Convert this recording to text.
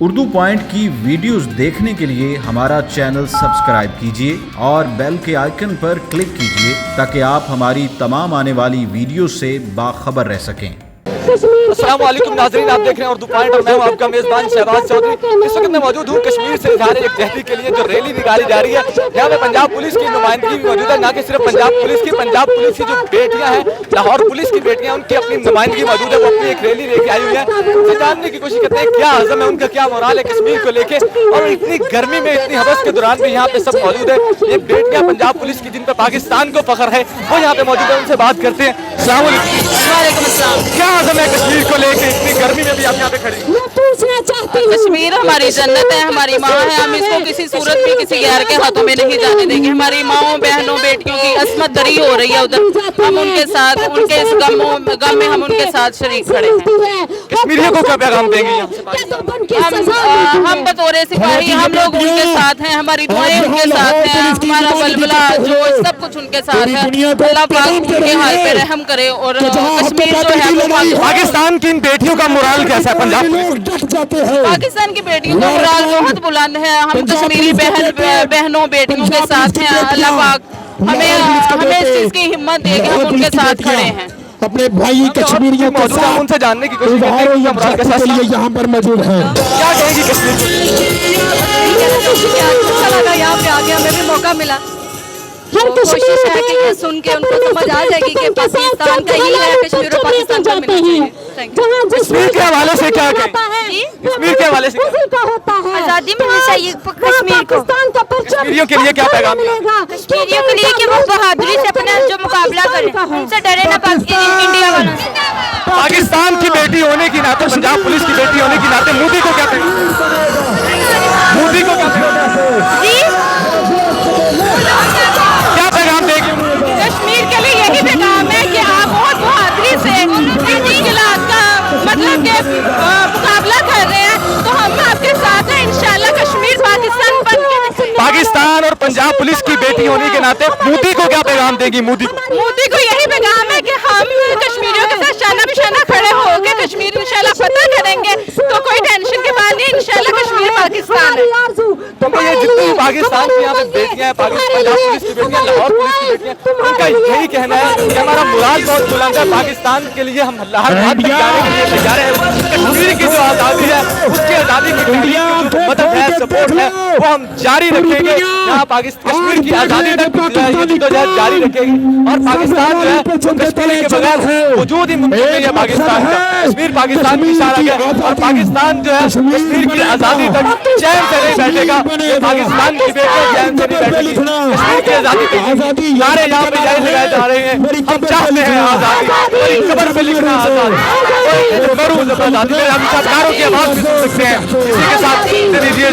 Urdu point की videos देखने के लिए हमारा चैनल सब्सक्राइब कीजिए और बेल के आइकन पर क्लिक कीजिए ताकि आप हमारी तमाम आने वाली वीडियो से बाखबर रह सकें। अस्सलाम वालेकुम नाज़रीन, आप देख रहे हैं उर्दू पॉइंट और मैं हूं आपका मेज़बान शहबाज चौधरी। इस वक्त मैं मौजूद हूं कश्मीर से इजहार यकजहती के लिए जो रैली निकाली जा रही है। यहाँ पे पंजाब पुलिस की नुमाइंदगी भी मौजूद है, ना कि सिर्फ पंजाब पुलिस की जो बेटियां हैं, लाहौर पुलिस की बेटियां, उनकी अपनी नुमाइंदगी मौजूद है। वो अपनी एक रैली लेके आई हुई है। उनसे जानने की कोशिश करते हैं क्या आज़म है उनका, क्या मोराल है कश्मीर को लेके। और इतनी गर्मी में, इतनी हवस के दौरान भी यहाँ पे सब मौजूद है। ये बेटियां पंजाब पुलिस की, जिन पर पाकिस्तान को फख्र है, वो यहाँ पे मौजूद है। उनसे बात करते हैं। क्या आज़म है कश्मीर को लेके, इतनी गर्मी में भी आप यहाँ पे खड़ी? कश्मीर हमारी जन्नत है, हमारी माँ है। हम इसको किसी सूरत में किसी गैर के हाथों में नहीं जाने देंगे। हमारी माओं बहनों बेटियों की अस्मत दरी हो रही है उधर, हम उनके साथ, उनके इस गम में हम उनके साथ शरीक खड़े हैं। कश्मीरियों को क्या पैगाम देंगे? हम बतौर सिपाही हम लोग उनके साथ हैं, हमारी दुआएं उनके साथ हैं, हमारा बलबला जोश सब कुछ उनके साथ है। अल्लाह पाक उनके हाल पे रहम करे। और कश्मीर जो है, पाकिस्तान की इन बेटियों का मोराल कैसा है? पंजाब पाकिस्तान की बेटियों का मोराल बहुत बुलंद है। हम कश्मीरी बहनों बेटियों के साथ हैं। अल्लाह पाक हमें इस चीज की हिम्मत दे कि हम उनके साथ खड़े हैं। अपने भाई कश्मीरियों के साथ उनसे जानने की कोशिश करते हैं यहाँ पर मौजूद है। क्या कहेगी कश्मीर? अच्छा लगा यहाँ पे आके, हमें भी मौका मिला। हर कोशिश है कि ये सुन के उनको समझ आ जाएगी कि पाकिस्तान का ही है, कश्मीर और पाकिस्तान का मिलना चाहिए। कश्मीर के हवाले से क्या कहें? कश्मीर के हवाले से आजादी मिलनी चाहिए कश्मीर को। कश्मीरियों के लिए क्या पैगाम? कश्मीरियों के लिए कि वो बहादुरी से अपना जो मुकाबला करें, उनसे डरे ना इंडिया वालों से। पाकिस्तान की बेटी होने की नाते, पंजाब पुलिस की बेटी होने की नाते मोदी को क्या कहें? मोदी को क्या कहें? क्या पैगाम देगी? कश्मीर के लिए यही पैगाम है कि आप बहुत बहादुरी से मुश्किलात का मतलब के मुकाबला कर रहे हैं, तो हम आपके साथ हैं। इंशाल्लाह कश्मीर पाकिस्तान बन के, पाकिस्तान और पंजाब पुलिस की बेटी होने के नाते मोदी को क्या पैगाम देगी? मोदी को यही पैगाम है कि हम कश्मीरियों के साथ शाना बिशाना खड़े होकर कश्मीर इंशाल्लाह फतह करेंगे। तो कोई टेंशन की बात नहीं, इंशाल्लाह कश्मीर पाकिस्तान है। तो ये जितनी पाकिस्तान की यहाँ पे बेटियां हैं, पंजाब पुलिस की बेटियां, लाहौर पुलिस की बेटियां, उनका यही कहना है कि हमारा मुराद बहुत बुलंद है। पाकिस्तान के लिए हम हर हाथ तक जाने के लिए तैयार हैं। कश्मीर की जो आज़ादी है, उसकी आज़ादी की मदद है, सपोर्ट है, वो हम जारी रखेंगे। यहाँ पाकिस्तान कश्मीर की आज़ादी तक जद्दोजहद जारी रखेगी। और पाकिस्तान जो है, कश्मीर के बगैर वजूद ही मुमकिन नहीं है पाकिस्तान का। कश्मीर पाकिस्तान की इशारा है और पाकिस्तान जो है कश्मीर की आज़ादी तक चैन से नहीं बैठेगा। पाकिस्तान की बेटियां चैन से नहीं बैठेगी। कश्मीर की आज़ादी के नारे यहाँ पे जारी लगाए जा रहे हैं। हम चाहते हैं आज़ादी, खबर पे लिखना आज़ादी, हम सरकारों की आवाज़ भी सुन सकते हैं। इसी के साथ दीजिए